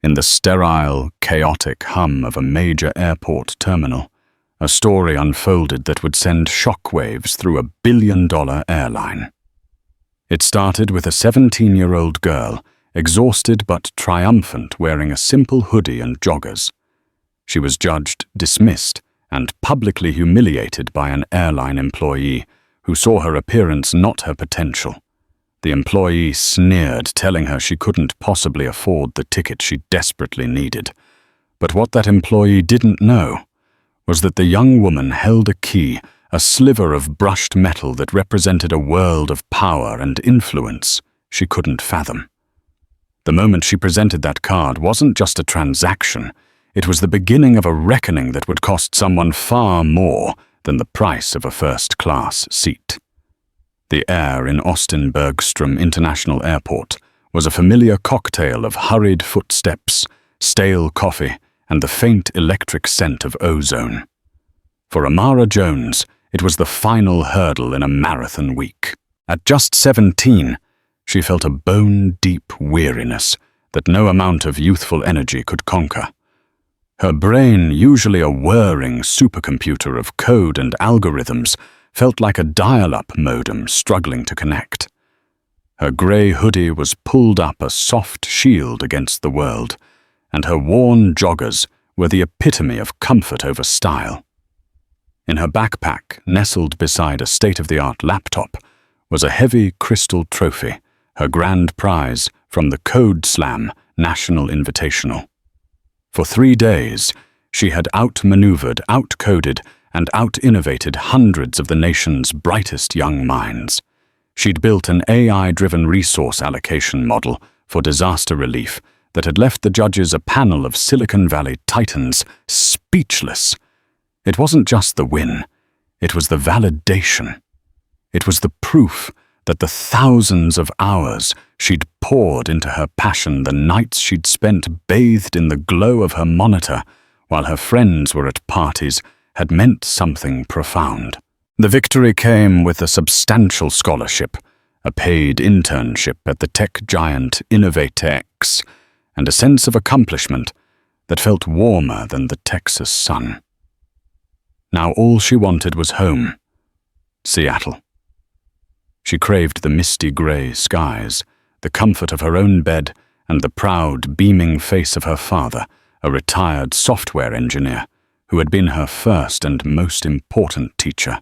In the sterile, chaotic hum of a major airport terminal, a story unfolded that would send shockwaves through a billion-dollar airline. It started with a 17-year-old girl, exhausted but triumphant, wearing a simple hoodie and joggers. She was judged, dismissed, and publicly humiliated by an airline employee who saw her appearance, not her potential. The employee sneered, telling her she couldn't possibly afford the ticket she desperately needed. But what that employee didn't know was that the young woman held a key, a sliver of brushed metal that represented a world of power and influence she couldn't fathom. The moment she presented that card wasn't just a transaction, it was the beginning of a reckoning that would cost someone far more than the price of a first-class seat. The air in Austin Bergstrom International Airport was a familiar cocktail of hurried footsteps, stale coffee, and the faint electric scent of ozone. For Amara Jones, it was the final hurdle in a marathon week. At just 17, she felt a bone-deep weariness that no amount of youthful energy could conquer. Her brain, usually a whirring supercomputer of code and algorithms, felt like a dial-up modem struggling to connect. Her grey hoodie was pulled up a soft shield against the world, and her worn joggers were the epitome of comfort over style. In her backpack, nestled beside a state-of-the-art laptop, was a heavy crystal trophy, her grand prize from the Code Slam National Invitational. For 3 days, she had outmaneuvered, outcoded, and out-innovated hundreds of the nation's brightest young minds. She'd built an AI-driven resource allocation model for disaster relief that had left the judges a panel of Silicon Valley titans speechless. It wasn't just the win, it was the validation. It was the proof that the thousands of hours she'd poured into her passion, the nights she'd spent bathed in the glow of her monitor while her friends were at parties, had meant something profound. The victory came with a substantial scholarship, a paid internship at the tech giant InnovateX, and a sense of accomplishment that felt warmer than the Texas sun. Now all she wanted was home, Seattle. She craved the misty grey skies, the comfort of her own bed, and the proud, beaming face of her father, a retired software engineer, who had been her first and most important teacher.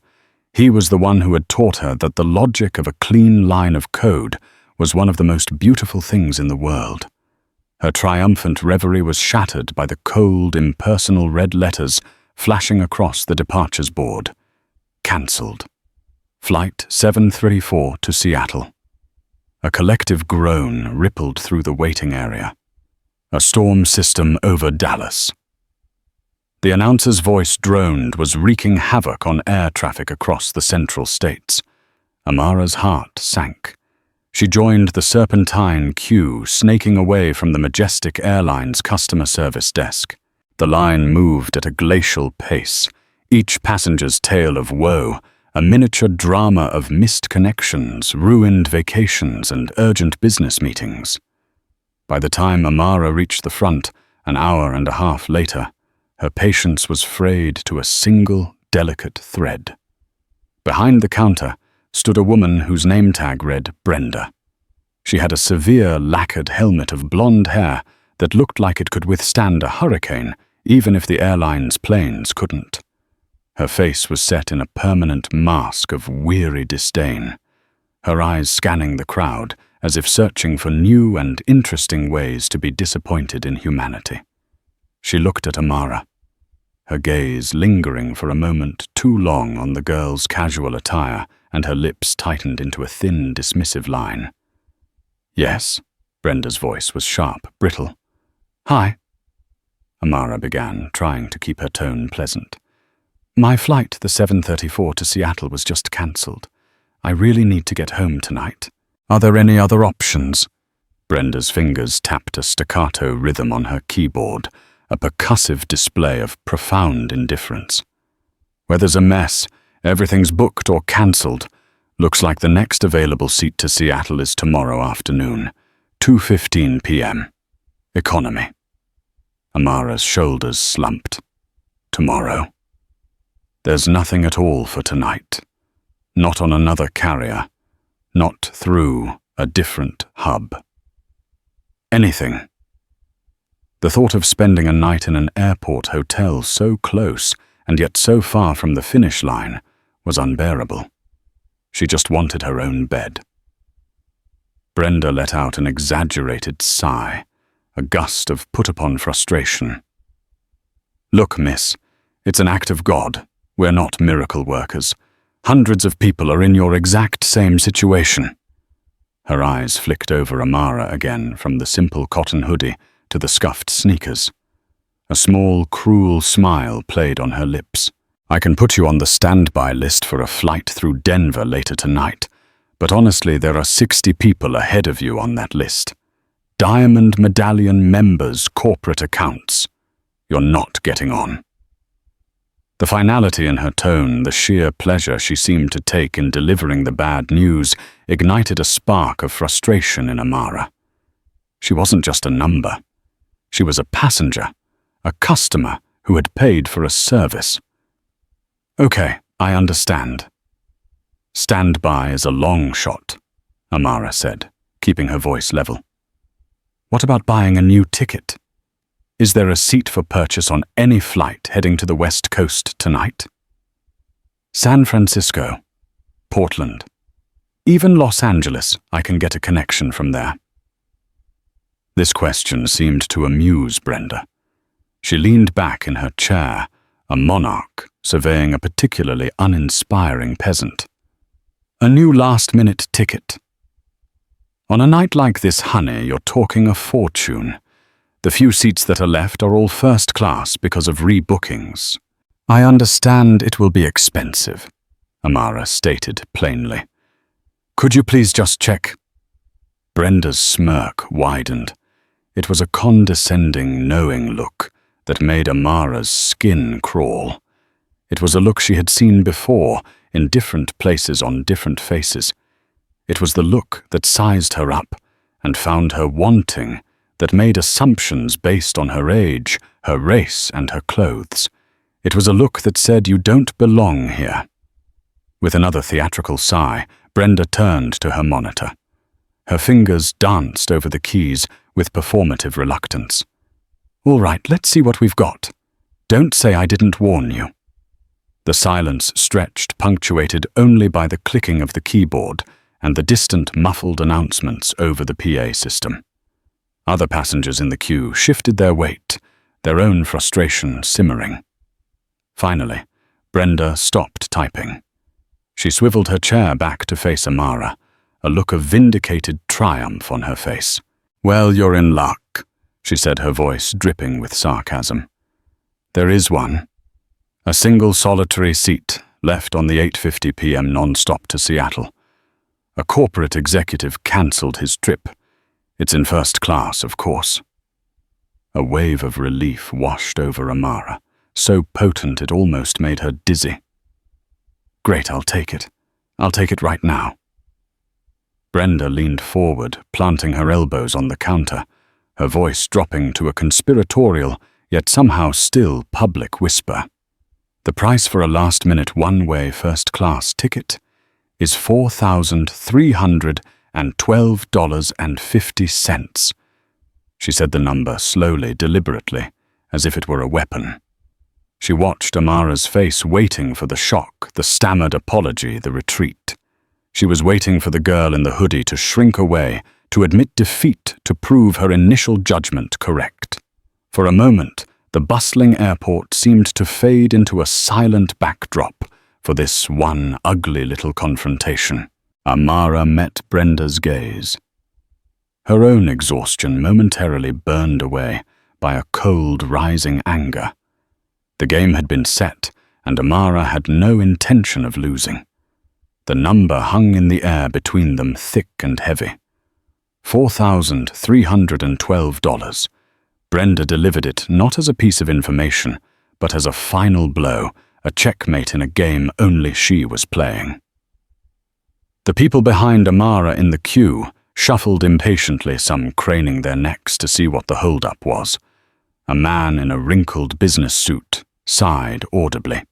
He was the one who had taught her that the logic of a clean line of code was one of the most beautiful things in the world. Her triumphant reverie was shattered by the cold, impersonal red letters flashing across the departures board. Cancelled. Flight 734 to Seattle. A collective groan rippled through the waiting area. A storm system over Dallas. The announcer's voice droned, was wreaking havoc on air traffic across the central states. Amara's heart sank. She joined the serpentine queue, snaking away from the majestic airline's customer service desk. The line moved at a glacial pace, each passenger's tale of woe, a miniature drama of missed connections, ruined vacations, and urgent business meetings. By the time Amara reached the front, an hour and a half later, her patience was frayed to a single, delicate thread. Behind the counter stood a woman whose name tag read Brenda. She had a severe lacquered helmet of blonde hair that looked like it could withstand a hurricane, even if the airline's planes couldn't. Her face was set in a permanent mask of weary disdain, her eyes scanning the crowd as if searching for new and interesting ways to be disappointed in humanity. She looked at Amara, her gaze lingering for a moment too long on the girl's casual attire, and her lips tightened into a thin, dismissive line. "Yes," Brenda's voice was sharp, brittle. "Hi," Amara began, trying to keep her tone pleasant. "My flight, the 734 to Seattle, was just cancelled. I really need to get home tonight. Are there any other options?" Brenda's fingers tapped a staccato rhythm on her keyboard, a percussive display of profound indifference. "Where there's a mess, everything's booked or cancelled. Looks like the next available seat to Seattle is tomorrow afternoon, 2:15 p.m. Economy." Amara's shoulders slumped. Tomorrow. There's nothing at all for tonight. Not on another carrier. Not through a different hub. Anything. The thought of spending a night in an airport hotel so close and yet so far from the finish line was unbearable. She just wanted her own bed. Brenda let out an exaggerated sigh, a gust of put-upon frustration. Look, miss, it's an act of God. We're not miracle workers. Hundreds of people are in your exact same situation. Her eyes flicked over Amara again from the simple cotton hoodie to the scuffed sneakers. A small, cruel smile played on her lips. I can put you on the standby list for a flight through Denver later tonight, but honestly, there are 60 people ahead of you on that list. Diamond Medallion members' corporate accounts. You're not getting on. The finality in her tone, the sheer pleasure she seemed to take in delivering the bad news, ignited a spark of frustration in Amara. She wasn't just a number. She was a passenger, a customer who had paid for a service. Okay, I understand. Stand by is a long shot, Amara said, keeping her voice level. What about buying a new ticket? Is there a seat for purchase on any flight heading to the West Coast tonight? San Francisco, Portland, even Los Angeles, I can get a connection from there. This question seemed to amuse Brenda. She leaned back in her chair, a monarch surveying a particularly uninspiring peasant. A new last-minute ticket. On a night like this, honey, you're talking a fortune. The few seats that are left are all first class because of rebookings. I understand it will be expensive, Amara stated plainly. Could you please just check? Brenda's smirk widened. It was a condescending, knowing look that made Amara's skin crawl. It was a look she had seen before in different places on different faces. It was the look that sized her up and found her wanting, that made assumptions based on her age, her race, and her clothes. It was a look that said, you don't belong here. With another theatrical sigh, Brenda turned to her monitor. Her fingers danced over the keys with performative reluctance. All right, let's see what we've got. Don't say I didn't warn you. The silence stretched, punctuated only by the clicking of the keyboard and the distant muffled announcements over the PA system. Other passengers in the queue shifted their weight, their own frustration simmering. Finally, Brenda stopped typing. She swiveled her chair back to face Amara, a look of vindicated triumph on her face. Well, you're in luck, she said, her voice dripping with sarcasm. There is one. A single solitary seat left on the 8:50 p.m. non-stop to Seattle. A corporate executive cancelled his trip. It's in first class, of course. A wave of relief washed over Amara, so potent it almost made her dizzy. Great, I'll take it. I'll take it right now. Brenda leaned forward, planting her elbows on the counter, her voice dropping to a conspiratorial, yet somehow still public whisper. The price for a last-minute one-way first-class ticket is $4,312.50. She said the number slowly, deliberately, as if it were a weapon. She watched Amara's face, waiting for the shock, the stammered apology, the retreat. She was waiting for the girl in the hoodie to shrink away, to admit defeat, to prove her initial judgment correct. For a moment, the bustling airport seemed to fade into a silent backdrop for this one ugly little confrontation. Amara met Brenda's gaze. Her own exhaustion momentarily burned away by a cold, rising anger. The game had been set, and Amara had no intention of losing. The number hung in the air between them, thick and heavy. $4,312. Brenda delivered it not as a piece of information, but as a final blow, a checkmate in a game only she was playing. The people behind Amara in the queue shuffled impatiently, some craning their necks to see what the hold-up was. A man in a wrinkled business suit sighed audibly.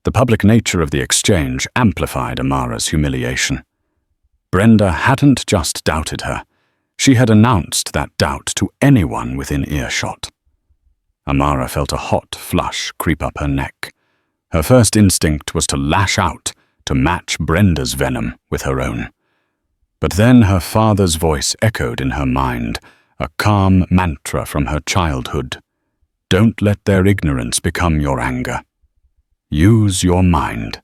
The public nature of the exchange amplified Amara's humiliation. Brenda hadn't just doubted her. She had announced that doubt to anyone within earshot. Amara felt a hot flush creep up her neck. Her first instinct was to lash out, to match Brenda's venom with her own. But then her father's voice echoed in her mind, a calm mantra from her childhood. Don't let their ignorance become your anger. Use your mind.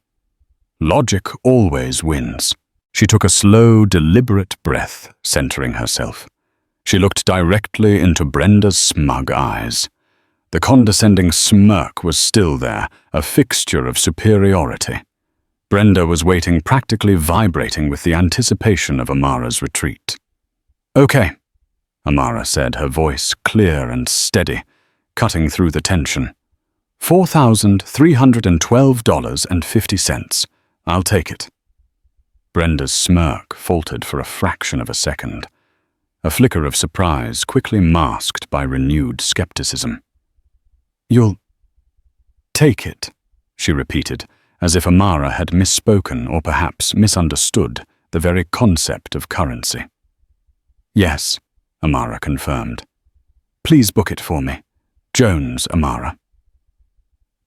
Logic always wins. She took a slow, deliberate breath, centering herself. She looked directly into Brenda's smug eyes. The condescending smirk was still there, a fixture of superiority. Brenda was waiting, practically vibrating with the anticipation of Amara's retreat. "Okay," Amara said, her voice clear and steady, cutting through the tension. $4,312.50. I'll take it. Brenda's smirk faltered for a fraction of a second, a flicker of surprise quickly masked by renewed skepticism. "You'll take it," she repeated, as if Amara had misspoken or perhaps misunderstood the very concept of currency. "Yes," Amara confirmed. "Please book it for me. Jones, Amara."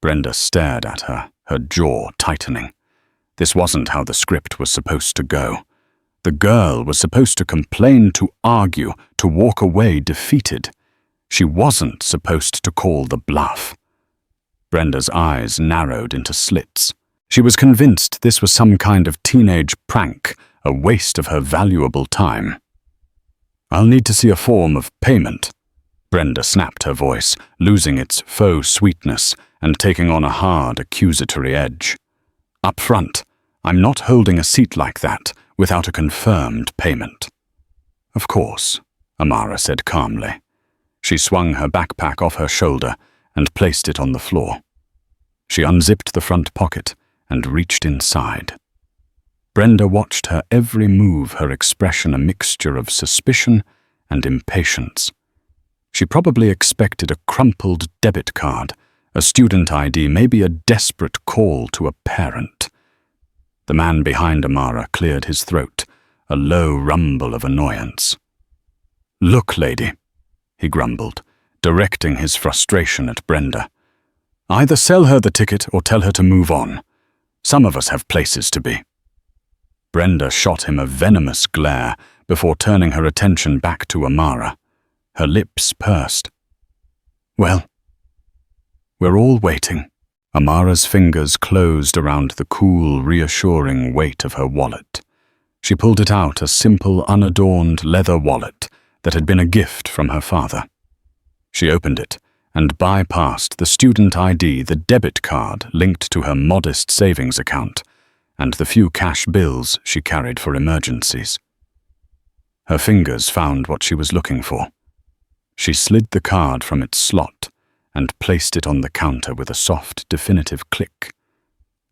Brenda stared at her, her jaw tightening. This wasn't how the script was supposed to go. The girl was supposed to complain, to argue, to walk away defeated. She wasn't supposed to call the bluff. Brenda's eyes narrowed into slits. She was convinced this was some kind of teenage prank, a waste of her valuable time. "I'll need to see a form of payment." Brenda snapped her voice, losing its faux sweetness and taking on a hard, accusatory edge. "Up front, I'm not holding a seat like that without a confirmed payment." "Of course," Amara said calmly. She swung her backpack off her shoulder and placed it on the floor. She unzipped the front pocket and reached inside. Brenda watched her every move, her expression a mixture of suspicion and impatience. She probably expected a crumpled debit card, a student ID, maybe a desperate call to a parent. The man behind Amara cleared his throat, a low rumble of annoyance. "Look, lady," he grumbled, directing his frustration at Brenda. "Either sell her the ticket or tell her to move on. Some of us have places to be." Brenda shot him a venomous glare before turning her attention back to Amara. Her lips pursed. "Well, we're all waiting." Amara's fingers closed around the cool, reassuring weight of her wallet. She pulled it out, a simple, unadorned leather wallet that had been a gift from her father. She opened it and bypassed the student ID, the debit card linked to her modest savings account, and the few cash bills she carried for emergencies. Her fingers found what she was looking for. She slid the card from its slot and placed it on the counter with a soft, definitive click.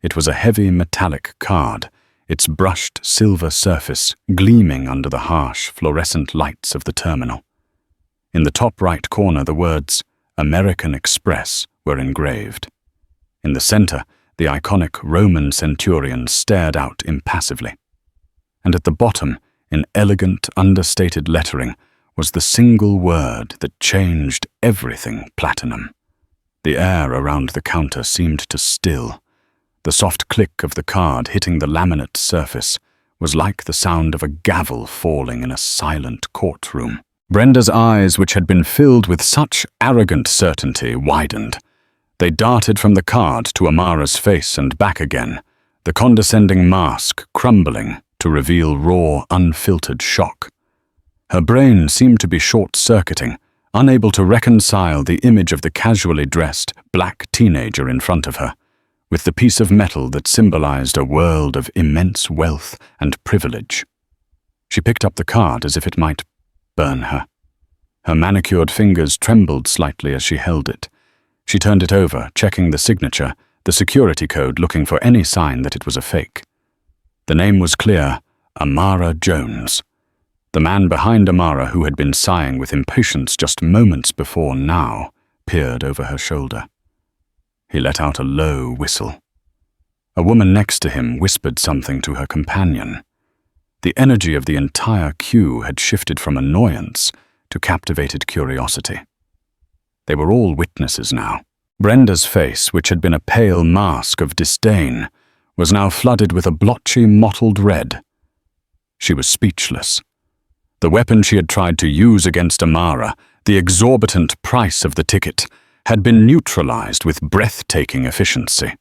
It was a heavy metallic card, its brushed silver surface gleaming under the harsh, fluorescent lights of the terminal. In the top right corner, the words "American Express" were engraved. In the center, the iconic Roman centurion stared out impassively. And at the bottom, in elegant, understated lettering, was the single word that changed everything platinum. The air around the counter seemed to still. The soft click of the card hitting the laminate surface was like the sound of a gavel falling in a silent courtroom. Brenda's eyes, which had been filled with such arrogant certainty, widened. They darted from the card to Amara's face and back again, the condescending mask crumbling to reveal raw, unfiltered shock. Her brain seemed to be short-circuiting, unable to reconcile the image of the casually dressed black teenager in front of her, with the piece of metal that symbolized a world of immense wealth and privilege. She picked up the card as if it might burn her. Her manicured fingers trembled slightly as she held it. She turned it over, checking the signature, the security code, looking for any sign that it was a fake. The name was clear: Amara Jones. The man behind Amara, who had been sighing with impatience just moments before, now peered over her shoulder. He let out a low whistle. A woman next to him whispered something to her companion. The energy of the entire queue had shifted from annoyance to captivated curiosity. They were all witnesses now. Brenda's face, which had been a pale mask of disdain, was now flooded with a blotchy, mottled red. She was speechless. The weapon she had tried to use against Amara, the exorbitant price of the ticket, had been neutralized with breathtaking efficiency.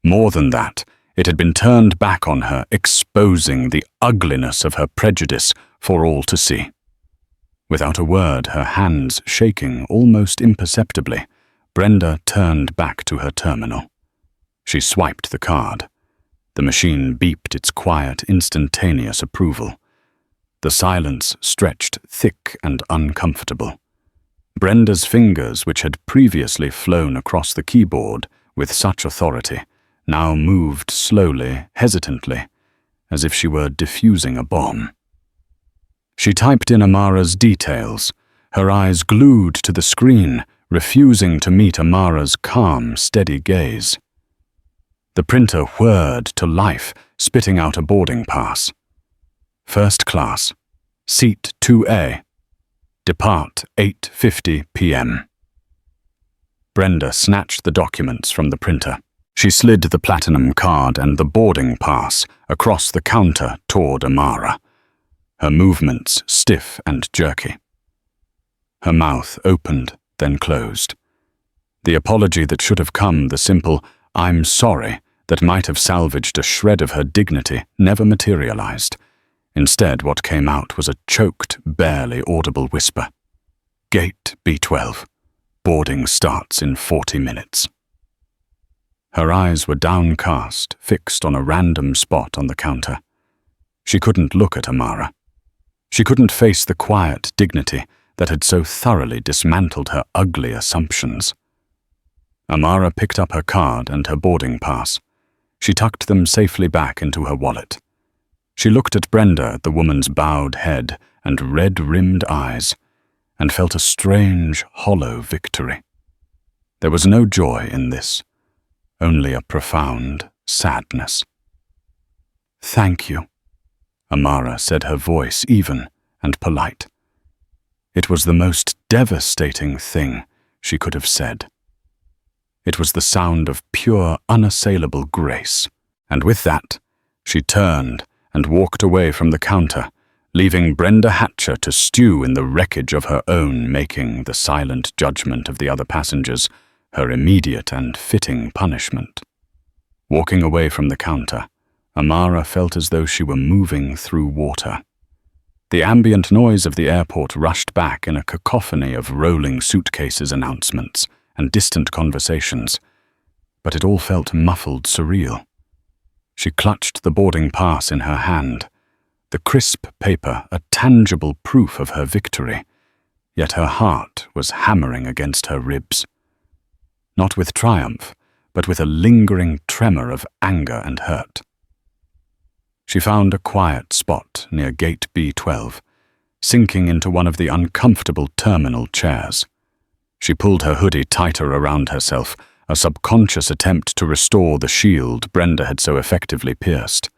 More than that, it had been turned back on her, exposing the ugliness of her prejudice for all to see. Without a word, her hands shaking almost imperceptibly, Brenda turned back to her terminal. She swiped the card. The machine beeped its quiet, instantaneous approval. The silence stretched thick and uncomfortable. Brenda's fingers, which had previously flown across the keyboard with such authority, now moved slowly, hesitantly, as if she were defusing a bomb. She typed in Amara's details, her eyes glued to the screen, refusing to meet Amara's calm, steady gaze. The printer whirred to life, spitting out a boarding pass. First class, seat 2A. Depart 8:50 p.m. Brenda snatched the documents from the printer. She slid the platinum card and the boarding pass across the counter toward Amara, her movements stiff and jerky. Her mouth opened, then closed. The apology that should have come, the simple "I'm sorry," that might have salvaged a shred of her dignity, never materialized. Instead, what came out was a choked, barely audible whisper. Gate B12. Boarding starts in 40 minutes. Her eyes were downcast, fixed on a random spot on the counter. She couldn't look at Amara. She couldn't face the quiet dignity that had so thoroughly dismantled her ugly assumptions. Amara picked up her card and her boarding pass. She tucked them safely back into her wallet. She looked at Brenda, at the woman's bowed head and red-rimmed eyes, and felt a strange, hollow victory. There was no joy in this, only a profound sadness. "Thank you," Amara said, her voice even and polite. It was the most devastating thing she could have said. It was the sound of pure, unassailable grace, and with that, she turned and walked away from the counter, leaving Brenda Hatcher to stew in the wreckage of her own making, the silent judgment of the other passengers, her immediate and fitting punishment. Walking away from the counter, Amara felt as though she were moving through water. The ambient noise of the airport rushed back in a cacophony of rolling suitcases announcements and distant conversations, but it all felt muffled, surreal. She clutched the boarding pass in her hand, the crisp paper a tangible proof of her victory, yet her heart was hammering against her ribs. Not with triumph, but with a lingering tremor of anger and hurt. She found a quiet spot near gate B12, sinking into one of the uncomfortable terminal chairs. She pulled her hoodie tighter around herself, a subconscious attempt to restore the shield Brenda had so effectively pierced.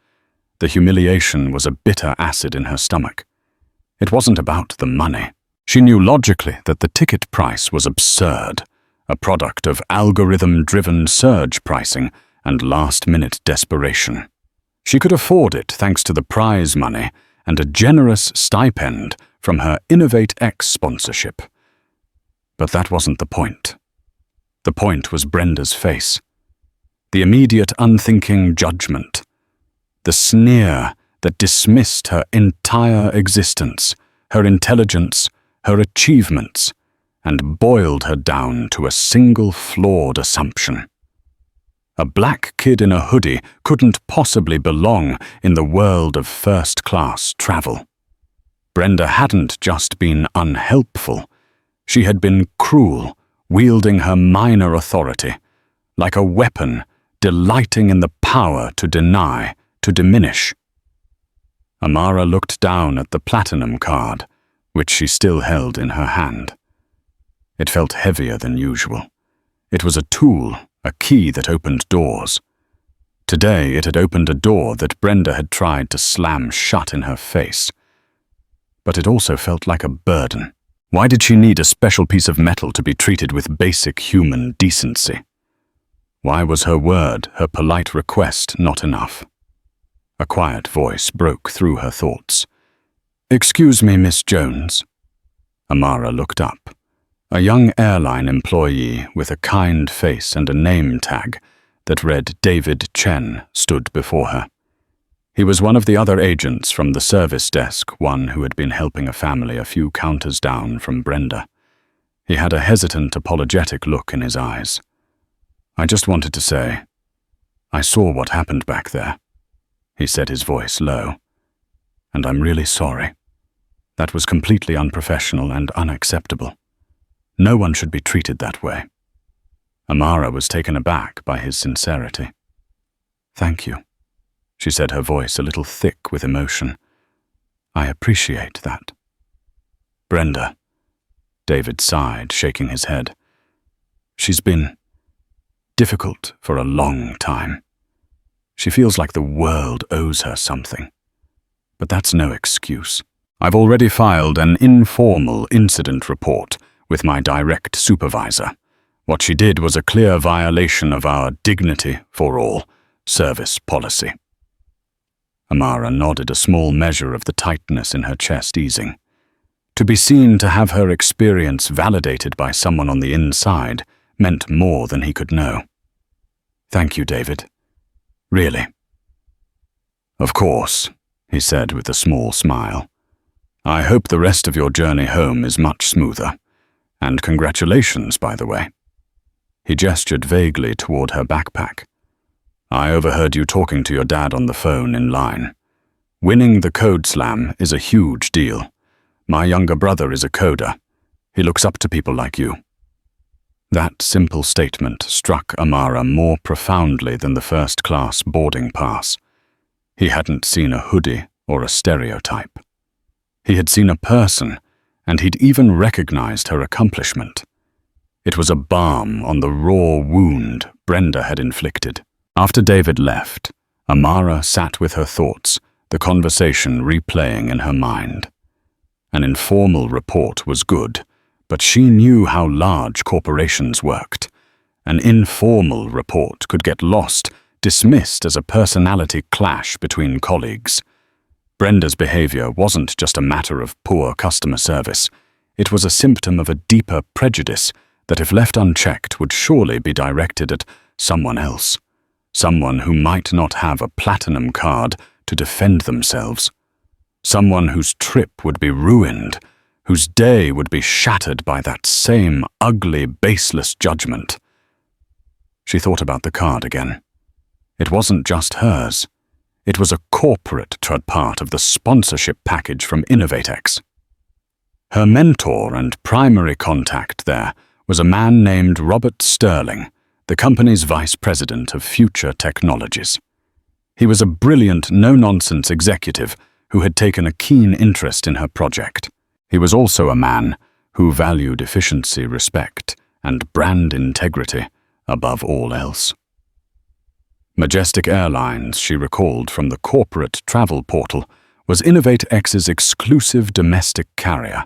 The humiliation was a bitter acid in her stomach. It wasn't about the money. She knew logically that the ticket price was absurd, a product of algorithm-driven surge pricing and last-minute desperation. She could afford it thanks to the prize money and a generous stipend from her Innovate X sponsorship. But that wasn't the point. The point was Brenda's face. The immediate unthinking judgment. The sneer that dismissed her entire existence, her intelligence, her achievements, and boiled her down to a single flawed assumption. A black kid in a hoodie couldn't possibly belong in the world of first-class travel. Brenda hadn't just been unhelpful. She had been cruel, wielding her minor authority, like a weapon, delighting in the power to deny, to diminish. Amara looked down at the platinum card, which she still held in her hand. It felt heavier than usual. It was a tool, a key that opened doors. Today it had opened a door that Brenda had tried to slam shut in her face. But it also felt like a burden. Why did she need a special piece of metal to be treated with basic human decency? Why was her word, her polite request, not enough? A quiet voice broke through her thoughts. "Excuse me, Miss Jones." Amara looked up. A young airline employee with a kind face and a name tag that read David Chen stood before her. He was one of the other agents from the service desk, one who had been helping a family a few counters down from Brenda. He had a hesitant, apologetic look in his eyes. "I just wanted to say, I saw what happened back there," he said, his voice low. "And I'm really sorry. That was completely unprofessional and unacceptable. No one should be treated that way." Amara was taken aback by his sincerity. "Thank you," she said, her voice a little thick with emotion. "I appreciate that." "Brenda," David sighed, shaking his head. "She's been difficult for a long time. She feels like the world owes her something. But that's no excuse. I've already filed an informal incident report with my direct supervisor. What she did was a clear violation of our dignity for all service policy." Amara nodded, a small measure of the tightness in her chest easing. To be seen to have her experience validated by someone on the inside meant more than he could know. "Thank you, David. Really." "Of course," he said with a small smile. "I hope the rest of your journey home is much smoother. And congratulations, by the way." He gestured vaguely toward her backpack. "I overheard you talking to your dad on the phone in line. Winning the code slam is a huge deal. My younger brother is a coder. He looks up to people like you." That simple statement struck Amara more profoundly than the first-class boarding pass. He hadn't seen a hoodie or a stereotype. He had seen a person, and he'd even recognized her accomplishment. It was a balm on the raw wound Brenda had inflicted. After David left, Amara sat with her thoughts, the conversation replaying in her mind. An informal report was good, but she knew how large corporations worked. An informal report could get lost, dismissed as a personality clash between colleagues. Brenda's behavior wasn't just a matter of poor customer service. It was a symptom of a deeper prejudice that, if left unchecked, would surely be directed at someone else. Someone who might not have a platinum card to defend themselves. Someone whose trip would be ruined, whose day would be shattered by that same ugly, baseless judgment. She thought about the card again. It wasn't just hers. It was a corporate part of the sponsorship package from Innovatex. Her mentor and primary contact there was a man named Robert Sterling, the company's vice president of future technologies. He was a brilliant, no-nonsense executive who had taken a keen interest in her project. He was also a man who valued efficiency, respect, and brand integrity above all else. Majestic Airlines, she recalled from the corporate travel portal, was InnovateX's exclusive domestic carrier.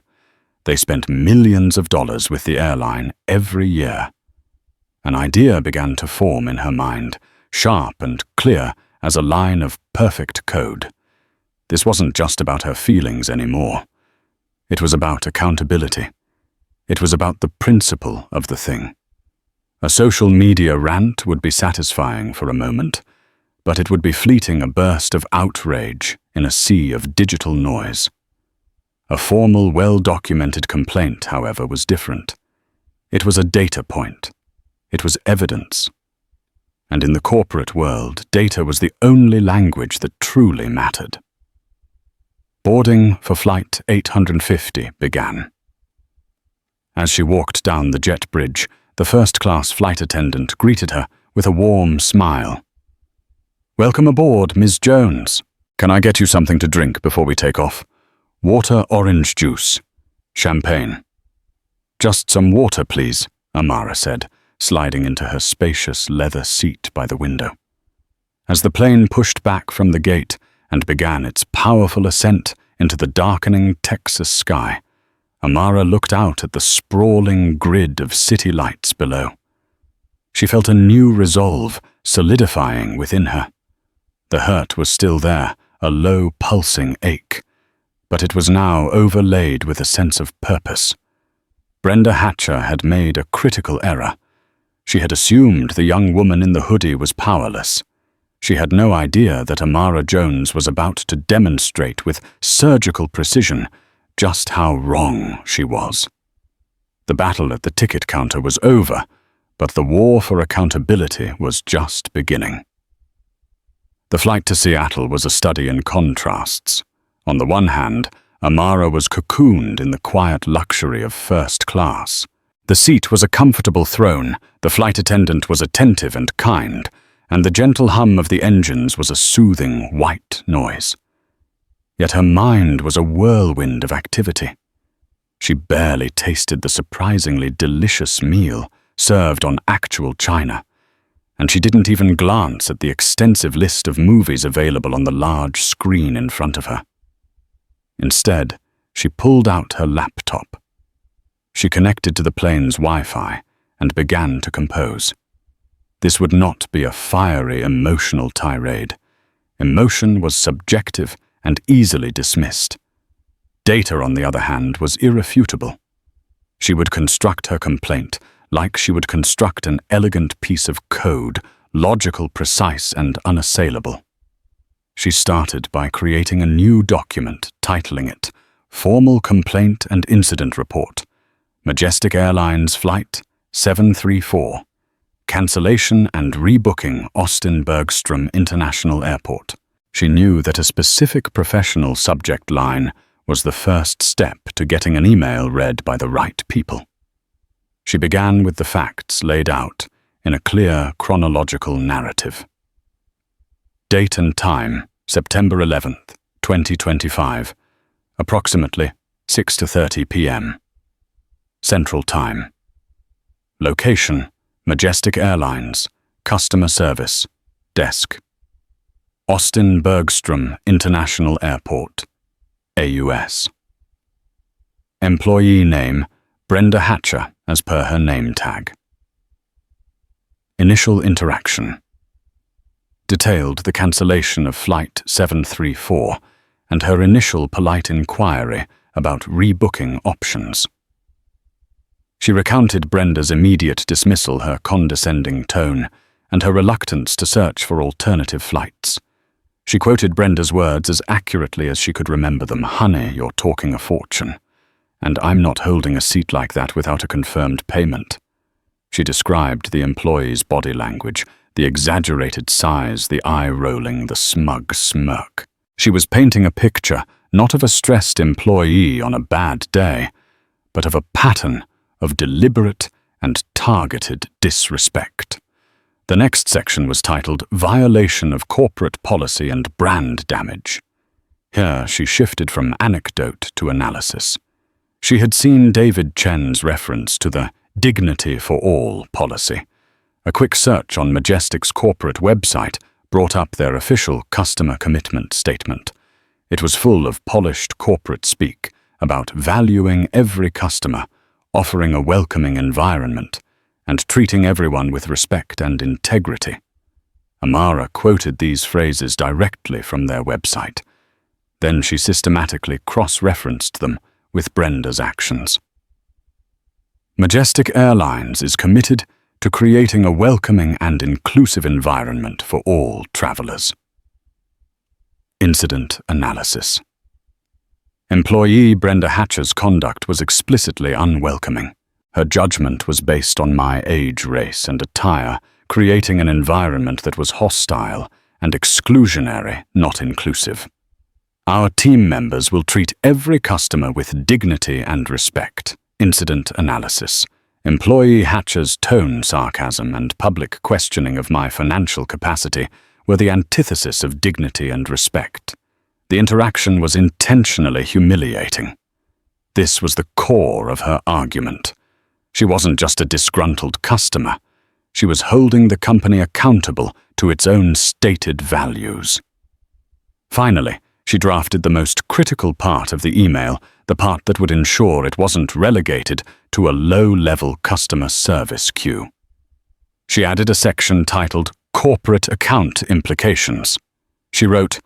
They spent millions of dollars with the airline every year. An idea began to form in her mind, sharp and clear as a line of perfect code. This wasn't just about her feelings anymore. It was about accountability. It was about the principle of the thing. A social media rant would be satisfying for a moment, but it would be fleeting, a burst of outrage in a sea of digital noise. A formal, well-documented complaint, however, was different. It was a data point. It was evidence. And in the corporate world, data was the only language that truly mattered. Boarding for Flight 850 began. As she walked down the jet bridge, the first-class flight attendant greeted her with a warm smile. "Welcome aboard, Ms. Jones. Can I get you something to drink before we take off? Water, orange juice, champagne." "Just some water, please," Amara said, sliding into her spacious leather seat by the window. As the plane pushed back from the gate and began its powerful ascent into the darkening Texas sky, Amara looked out at the sprawling grid of city lights below. She felt a new resolve solidifying within her. The hurt was still there, a low pulsing ache, but it was now overlaid with a sense of purpose. Brenda Hatcher had made a critical error. She had assumed the young woman in the hoodie was powerless. She had no idea that Amara Jones was about to demonstrate with surgical precision just how wrong she was. The battle at the ticket counter was over, but the war for accountability was just beginning. The flight to Seattle was a study in contrasts. On the one hand, Amara was cocooned in the quiet luxury of first class. The seat was a comfortable throne, the flight attendant was attentive and kind, and the gentle hum of the engines was a soothing white noise. Yet her mind was a whirlwind of activity. She barely tasted the surprisingly delicious meal served on actual china, and she didn't even glance at the extensive list of movies available on the large screen in front of her. Instead, she pulled out her laptop. She connected to the plane's Wi-Fi and began to compose. This would not be a fiery, emotional tirade. Emotion was subjective and easily dismissed. Data, on the other hand, was irrefutable. She would construct her complaint like she would construct an elegant piece of code, logical, precise, and unassailable. She started by creating a new document, titling it Formal Complaint and Incident Report, Majestic Airlines Flight 734, Cancellation and Rebooking Austin Bergstrom International Airport. She knew that a specific professional subject line was the first step to getting an email read by the right people. She began with the facts laid out in a clear chronological narrative. Date and time, September 11th, 2025, approximately 6:30 p.m. Central Time. Location, Majestic Airlines, Customer Service, Desk. Austin Bergstrom International Airport, AUS. Employee name, Brenda Hatcher, as per her name tag. Initial interaction. Detailed the cancellation of Flight 734 and her initial polite inquiry about rebooking options. She recounted Brenda's immediate dismissal, her condescending tone, and her reluctance to search for alternative flights. She quoted Brenda's words as accurately as she could remember them. "Honey, you're talking a fortune. And I'm not holding a seat like that without a confirmed payment." She described the employee's body language, the exaggerated size, the eye-rolling, the smug smirk. She was painting a picture, not of a stressed employee on a bad day, but of a pattern of deliberate and targeted disrespect. The next section was titled Violation of Corporate Policy and Brand Damage. Here she shifted from anecdote to analysis. She had seen David Chen's reference to the Dignity for All policy. A quick search on Majestic's corporate website brought up their official customer commitment statement. It was full of polished corporate speak about valuing every customer, offering a welcoming environment, and treating everyone with respect and integrity. Amara quoted these phrases directly from their website. Then she systematically cross-referenced them with Brenda's actions. Majestic Airlines is committed to creating a welcoming and inclusive environment for all travelers. Incident analysis. Employee Brenda Hatcher's conduct was explicitly unwelcoming. Her judgment was based on my age, race, and attire, creating an environment that was hostile and exclusionary, not inclusive. Our team members will treat every customer with dignity and respect. Incident analysis. Employee Hatcher's tone, sarcasm, and public questioning of my financial capacity were the antithesis of dignity and respect. The interaction was intentionally humiliating. This was the core of her argument. She wasn't just a disgruntled customer. She was holding the company accountable to its own stated values. Finally, she drafted the most critical part of the email, the part that would ensure it wasn't relegated to a low-level customer service queue. She added a section titled Corporate Account Implications. She wrote,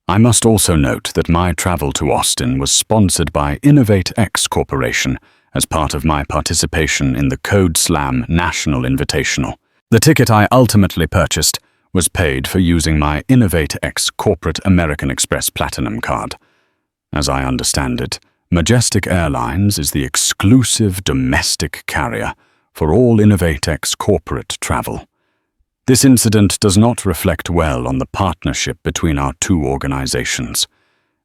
"I must also note that my travel to Austin was sponsored by InnovateX Corporation as part of my participation in the Code Slam National Invitational. The ticket I ultimately purchased was paid for using my InnovateX Corporate American Express Platinum card. As I understand it, Majestic Airlines is the exclusive domestic carrier for all InnovateX corporate travel. This incident does not reflect well on the partnership between our two organizations.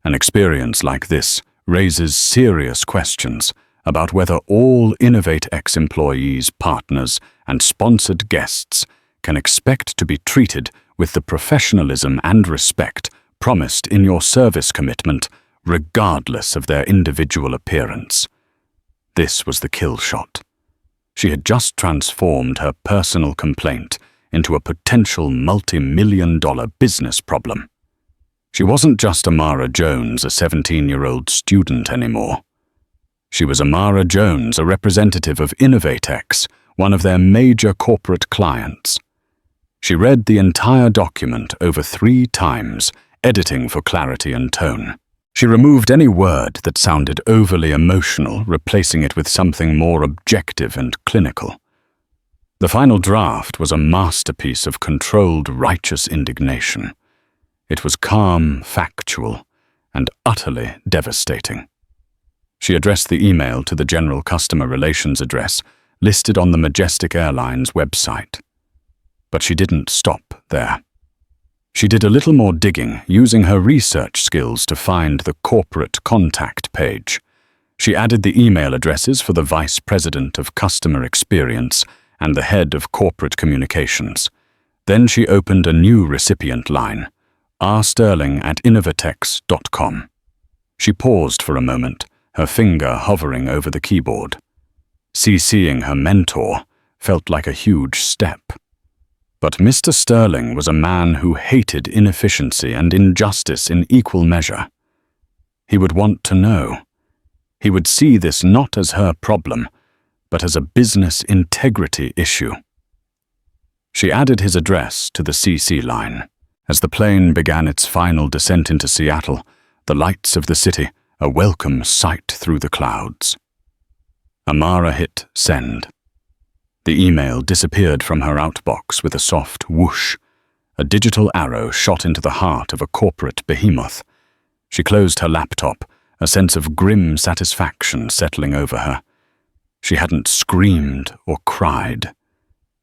An experience like this raises serious questions about whether all InnovateX employees, partners, and sponsored guests can expect to be treated with the professionalism and respect promised in your service commitment, regardless of their individual appearance." This was the kill shot. She had just transformed her personal complaint into a potential multi-million-dollar business problem. She wasn't just Amara Jones, a 17-year-old student anymore. She was Amara Jones, a representative of InnovateX, one of their major corporate clients. She read the entire document over 3 times, editing for clarity and tone. She removed any word that sounded overly emotional, replacing it with something more objective and clinical. The final draft was a masterpiece of controlled, righteous indignation. It was calm, factual, and utterly devastating. She addressed the email to the general customer relations address listed on the Majestic Airlines website. But she didn't stop there. She did a little more digging, using her research skills to find the corporate contact page. She added the email addresses for the Vice President of Customer Experience and the Head of Corporate Communications. Then she opened a new recipient line, rsterling@innovatex.com. She paused for a moment, her finger hovering over the keyboard. CCing her mentor felt like a huge step. But Mr. Sterling was a man who hated inefficiency and injustice in equal measure. He would want to know. He would see this not as her problem, but as a business integrity issue. She added his address to the CC line. As the plane began its final descent into Seattle, the lights of the city, a welcome sight through the clouds. Amara hit send. The email disappeared from her outbox with a soft whoosh. A digital arrow shot into the heart of a corporate behemoth. She closed her laptop, a sense of grim satisfaction settling over her. She hadn't screamed or cried.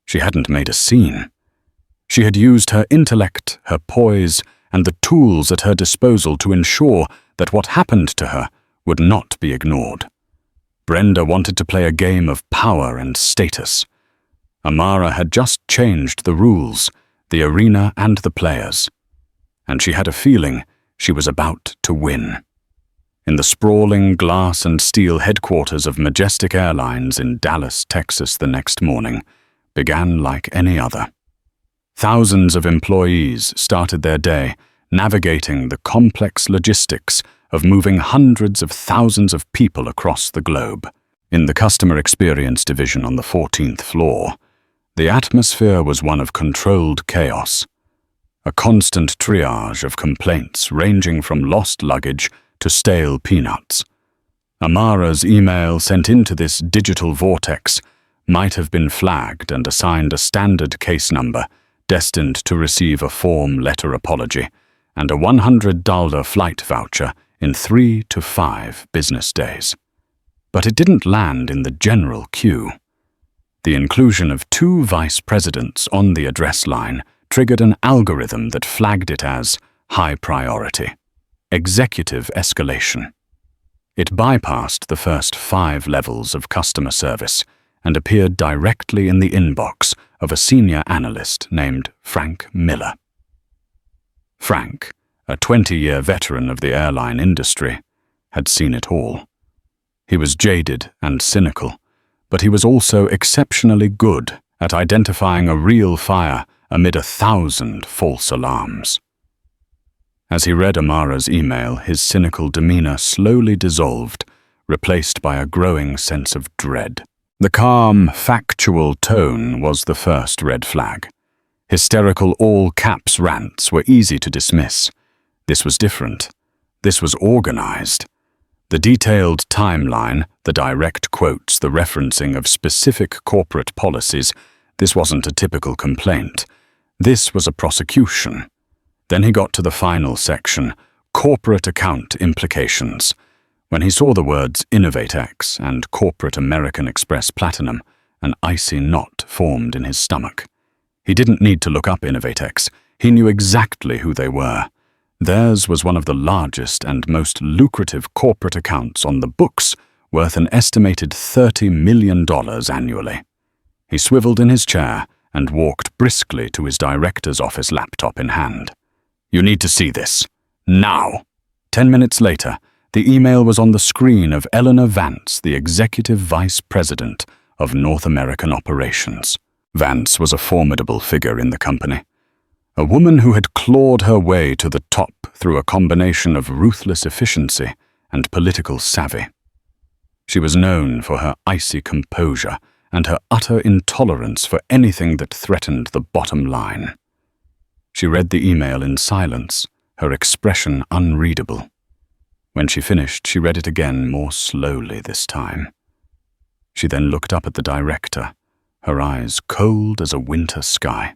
She hadn't made a scene. She had used her intellect, her poise, and the tools at her disposal to ensure that what happened to her would not be ignored. Brenda wanted to play a game of power and status. Amara had just changed the rules, the arena and the players. And she had a feeling she was about to win. In the sprawling glass and steel headquarters of Majestic Airlines in Dallas, Texas the next morning began like any other. Thousands of employees started their day navigating the complex logistics of moving hundreds of thousands of people across the globe. In the customer experience division on the 14th floor, the atmosphere was one of controlled chaos. A constant triage of complaints ranging from lost luggage to stale peanuts. Amara's email sent into this digital vortex might have been flagged and assigned a standard case number destined to receive a form letter apology and a $100 flight voucher in 3 to 5 business days. But it didn't land in the general queue. The inclusion of 2 vice presidents on the address line triggered an algorithm that flagged it as high priority, executive escalation. It bypassed the first 5 levels of customer service and appeared directly in the inbox of a senior analyst named Frank Miller. Frank, a 20-year veteran of the airline industry, had seen it all. He was jaded and cynical, but he was also exceptionally good at identifying a real fire amid 1,000 false alarms. As he read Amara's email, his cynical demeanor slowly dissolved, replaced by a growing sense of dread. The calm, factual tone was the first red flag. Hysterical all-caps rants were easy to dismiss. This was different. This was organized. The detailed timeline, the direct quotes, the referencing of specific corporate policies, this wasn't a typical complaint. This was a prosecution. Then he got to the final section, corporate account implications. When he saw the words InnovateX and Corporate American Express Platinum, an icy knot formed in his stomach. He didn't need to look up InnovateX. He knew exactly who they were. Theirs was one of the largest and most lucrative corporate accounts on the books, worth an estimated $30 million annually. He swiveled in his chair and walked briskly to his director's office, laptop in hand. "You need to see this. Now!" 10 minutes later, the email was on the screen of Eleanor Vance, the Executive Vice President of North American Operations. Vance was a formidable figure in the company. A woman who had clawed her way to the top through a combination of ruthless efficiency and political savvy. She was known for her icy composure and her utter intolerance for anything that threatened the bottom line. She read the email in silence, her expression unreadable. When she finished, she read it again, more slowly this time. She then looked up at the director, her eyes cold as a winter sky.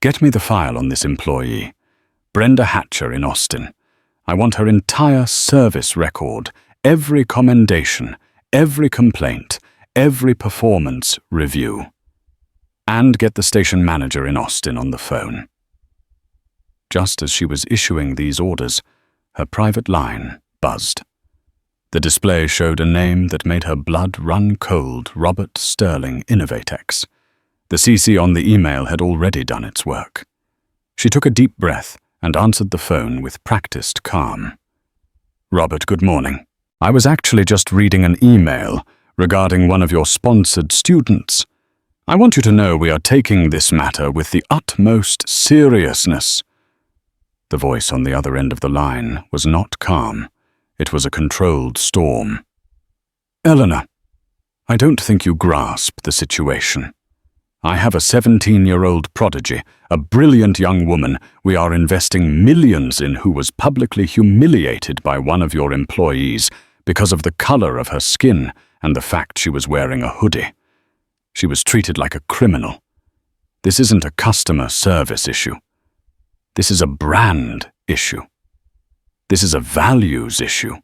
"Get me the file on this employee, Brenda Hatcher in Austin. I want her entire service record, every commendation, every complaint, every performance review. And get the station manager in Austin on the phone." Just as she was issuing these orders, her private line buzzed. The display showed a name that made her blood run cold: Robert Sterling, InnovateX. The CC on the email had already done its work. She took a deep breath and answered the phone with practiced calm. "Robert, good morning. I was actually just reading an email regarding one of your sponsored students. I want you to know we are taking this matter with the utmost seriousness." The voice on the other end of the line was not calm. It was a controlled storm. "Eleanor, I don't think you grasp the situation. I have a 17-year-old prodigy, a brilliant young woman we are investing millions in, who was publicly humiliated by one of your employees because of the color of her skin and the fact she was wearing a hoodie. She was treated like a criminal. This isn't a customer service issue. This is a brand issue. This is a values issue."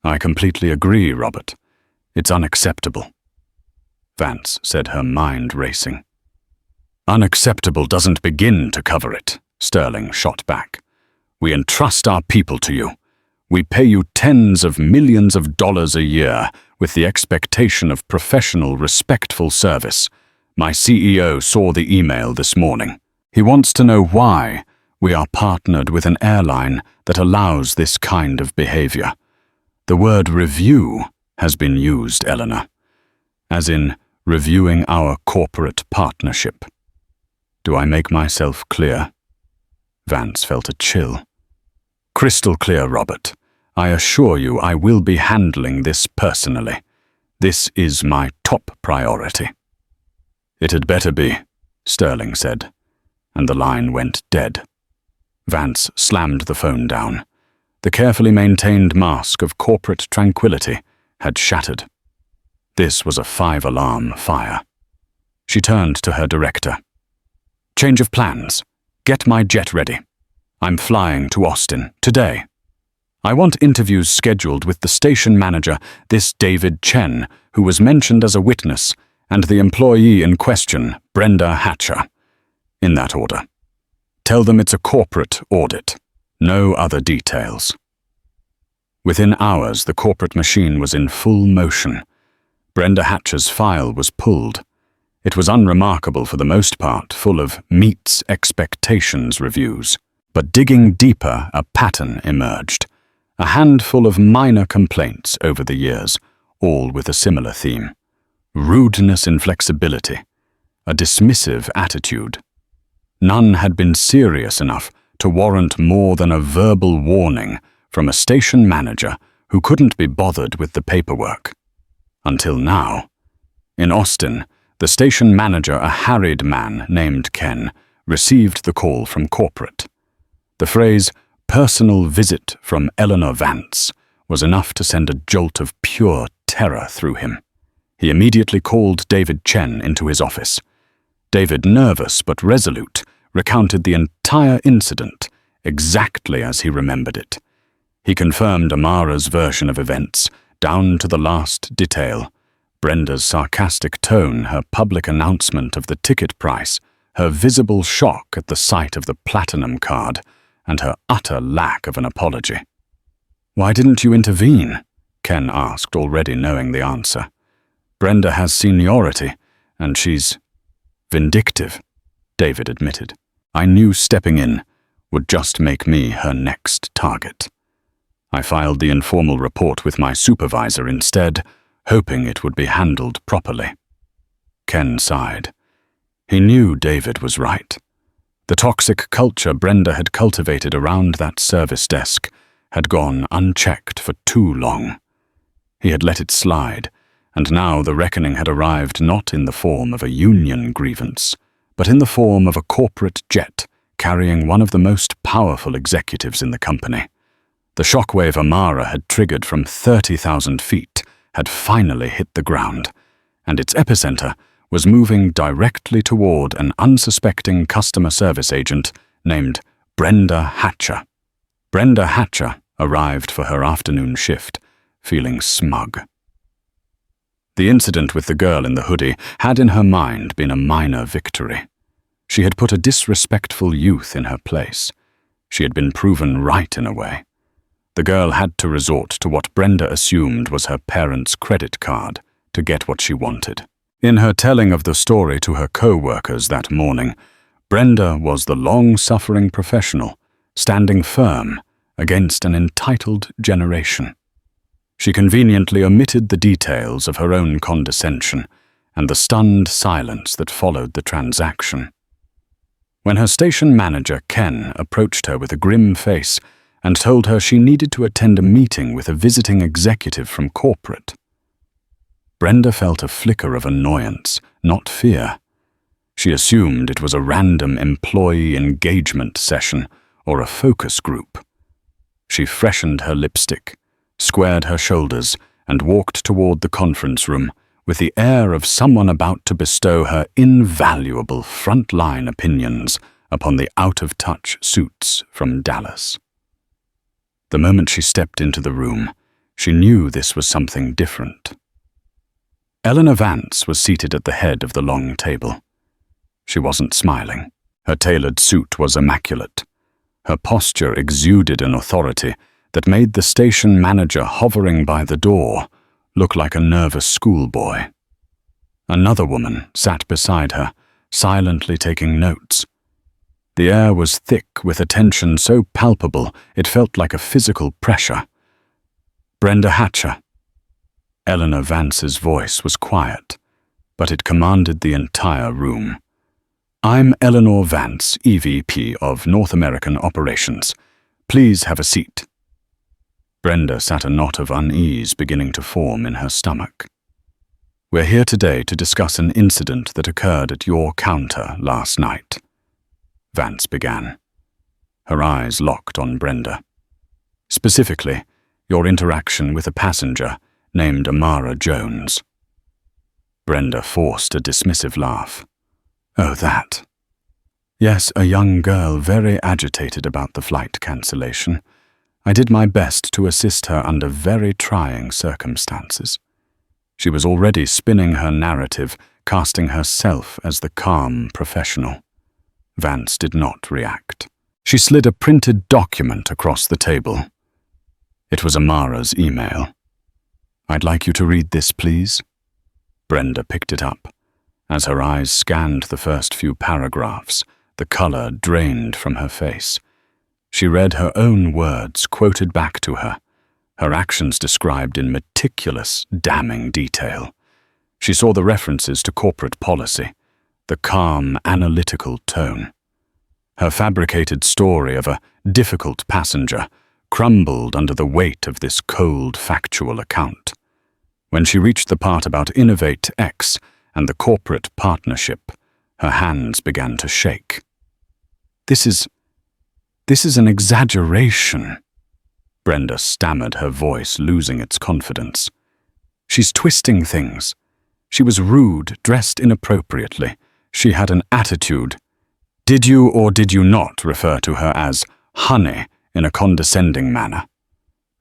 "I completely agree, Robert. It's unacceptable," Vance said, her mind racing. "Unacceptable doesn't begin to cover it," Sterling shot back. "We entrust our people to you. We pay you tens of millions of dollars a year with the expectation of professional, respectful service. My CEO saw the email this morning. He wants to know why we are partnered with an airline that allows this kind of behavior. The word review has been used, Eleanor, as in reviewing our corporate partnership. Do I make myself clear?" Vance felt a chill. "Crystal clear, Robert. I assure you I will be handling this personally. This is my top priority." "It had better be," Sterling said, and the line went dead. Vance slammed the phone down. The carefully maintained mask of corporate tranquility had shattered. This was a 5-alarm fire. She turned to her director. "Change of plans. Get my jet ready. I'm flying to Austin today. I want interviews scheduled with the station manager, this David Chen, who was mentioned as a witness, and the employee in question, Brenda Hatcher. In that order. Tell them it's a corporate audit. No other details." Within hours, the corporate machine was in full motion. Brenda Hatcher's file was pulled. It was unremarkable for the most part, full of meets expectations reviews. But digging deeper, a pattern emerged. A handful of minor complaints over the years, all with a similar theme: rudeness, inflexibility, a dismissive attitude. None had been serious enough to warrant more than a verbal warning from a station manager who couldn't be bothered with the paperwork. Until now. In Austin, the station manager, a harried man named Ken, received the call from corporate. The phrase, "personal visit from Eleanor Vance," was enough to send a jolt of pure terror through him. He immediately called David Chen into his office. David, nervous but resolute, recounted the entire incident exactly as he remembered it. He confirmed Amara's version of events, down to the last detail: Brenda's sarcastic tone, her public announcement of the ticket price, her visible shock at the sight of the platinum card, and her utter lack of an apology. "Why didn't you intervene?" Ken asked, already knowing the answer. "Brenda has seniority, and she's vindictive," David admitted. "I knew stepping in would just make me her next target. I filed the informal report with my supervisor instead, hoping it would be handled properly." Ken sighed. He knew David was right. The toxic culture Brenda had cultivated around that service desk had gone unchecked for too long. He had let it slide, and now the reckoning had arrived not in the form of a union grievance, but in the form of a corporate jet carrying one of the most powerful executives in the company. The shockwave Amara had triggered from 30,000 feet had finally hit the ground, and its epicenter was moving directly toward an unsuspecting customer service agent named Brenda Hatcher. Brenda Hatcher arrived for her afternoon shift, feeling smug. The incident with the girl in the hoodie had in her mind been a minor victory. She had put a disrespectful youth in her place. She had been proven right in a way. The girl had to resort to what Brenda assumed was her parents' credit card to get what she wanted. In her telling of the story to her co-workers that morning, Brenda was the long-suffering professional, standing firm against an entitled generation. She conveniently omitted the details of her own condescension and the stunned silence that followed the transaction. When her station manager, Ken, approached her with a grim face and told her she needed to attend a meeting with a visiting executive from corporate, Brenda felt a flicker of annoyance, not fear. She assumed it was a random employee engagement session or a focus group. She freshened her lipstick, squared her shoulders, and walked toward the conference room with the air of someone about to bestow her invaluable front-line opinions upon the out-of-touch suits from Dallas. The moment she stepped into the room, she knew this was something different. Eleanor Vance was seated at the head of the long table. She wasn't smiling. Her tailored suit was immaculate. Her posture exuded an authority that made the station manager hovering by the door look like a nervous schoolboy. Another woman sat beside her, silently taking notes. The air was thick with a tension so palpable it felt like a physical pressure. "Brenda Hatcher." Eleanor Vance's voice was quiet, but it commanded the entire room. "I'm Eleanor Vance, EVP of North American Operations. Please have a seat." Brenda sat a knot of unease beginning to form in her stomach. "We're here today to discuss an incident that occurred at your counter last night," Vance began. Her eyes locked on Brenda. "Specifically, your interaction with a passenger named Amara Jones." Brenda forced a dismissive laugh. "Oh, that. Yes, a young girl very agitated about the flight cancellation. I did my best to assist her under very trying circumstances. She was already spinning her narrative, casting herself as the calm professional." Vance did not react. She slid a printed document across the table. It was Amara's email. "I'd like you to read this, please." Brenda picked it up. As her eyes scanned the first few paragraphs, the color drained from her face. She read her own words quoted back to her, her actions described in meticulous, damning detail. She saw the references to corporate policy, the calm, analytical tone. Her fabricated story of a difficult passenger crumbled under the weight of this cold, factual account. When she reached the part about Innovate X and the corporate partnership, her hands began to shake. This is an exaggeration. Brenda stammered, her voice losing its confidence. She's twisting things. She was rude, dressed inappropriately. She had an attitude. Did you or did you not refer to her as honey in a condescending manner?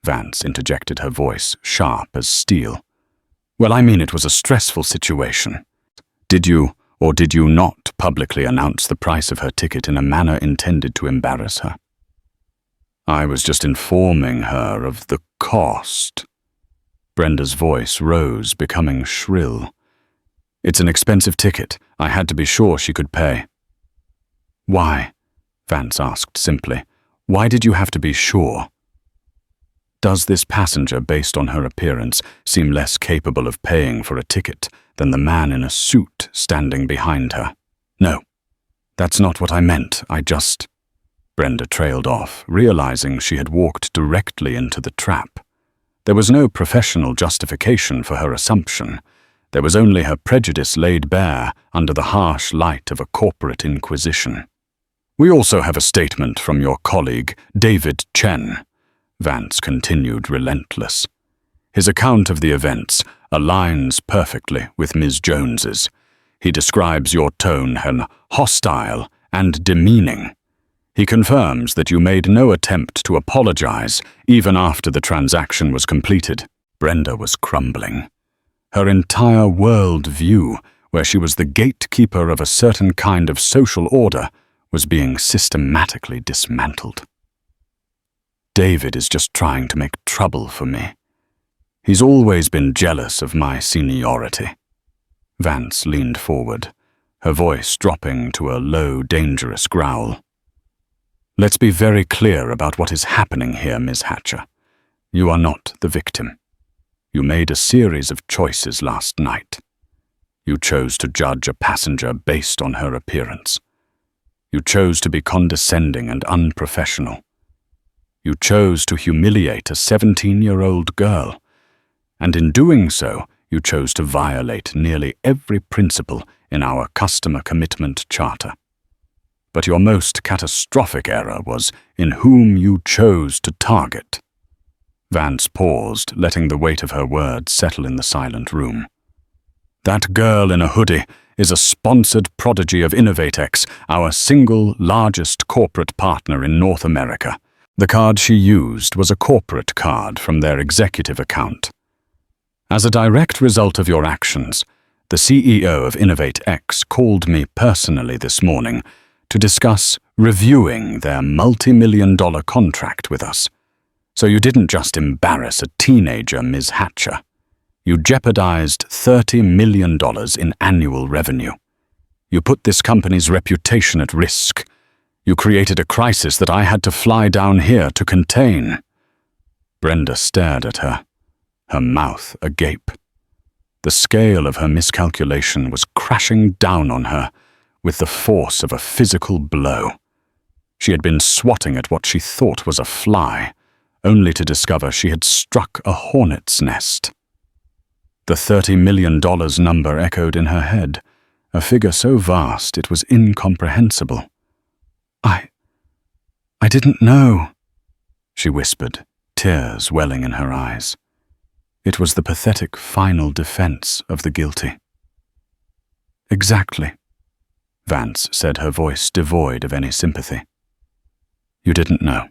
Vance interjected, her voice sharp as steel. Well, I mean, it was a stressful situation. Did you or did you not publicly announce the price of her ticket in a manner intended to embarrass her? I was just informing her of the cost. Brenda's voice rose, becoming shrill. It's an expensive ticket. I had to be sure she could pay. Why? Vance asked simply. Why did you have to be sure? Does this passenger, based on her appearance, seem less capable of paying for a ticket than the man in a suit standing behind her? No, that's not what I meant. Brenda trailed off, realizing she had walked directly into the trap. There was no professional justification for her assumption. There was only her prejudice laid bare under the harsh light of a corporate inquisition. We also have a statement from your colleague, David Chen. Vance continued, relentless. His account of the events aligns perfectly with Ms. Jones's. He describes your tone as hostile and demeaning. He confirms that you made no attempt to apologize even after the transaction was completed. Brenda was crumbling. Her entire world view, where she was the gatekeeper of a certain kind of social order, was being systematically dismantled. David is just trying to make trouble for me. He's always been jealous of my seniority. Vance leaned forward, her voice dropping to a low, dangerous growl. Let's be very clear about what is happening here, Ms. Hatcher. You are not the victim. You made a series of choices last night. You chose to judge a passenger based on her appearance. You chose to be condescending and unprofessional. You chose to humiliate a 17-year-old girl, and in doing so, you chose to violate nearly every principle in our customer commitment charter. But your most catastrophic error was in whom you chose to target. Vance paused, letting the weight of her words settle in the silent room. That girl in a hoodie is a sponsored prodigy of InnovateX, our single largest corporate partner in North America. The card she used was a corporate card from their executive account. As a direct result of your actions, the CEO of InnovateX called me personally this morning to discuss reviewing their multi-million-dollar contract with us. So you didn't just embarrass a teenager, Ms. Hatcher. You jeopardized $30 million in annual revenue. You put this company's reputation at risk. You created a crisis that I had to fly down here to contain. Brenda stared at her, her mouth agape. The scale of her miscalculation was crashing down on her with the force of a physical blow. She had been swatting at what she thought was a fly, only to discover she had struck a hornet's nest. The $30 million number echoed in her head, a figure so vast it was incomprehensible. I didn't know, she whispered, tears welling in her eyes. It was the pathetic final defense of the guilty. Exactly, Vance said, her voice devoid of any sympathy. You didn't know.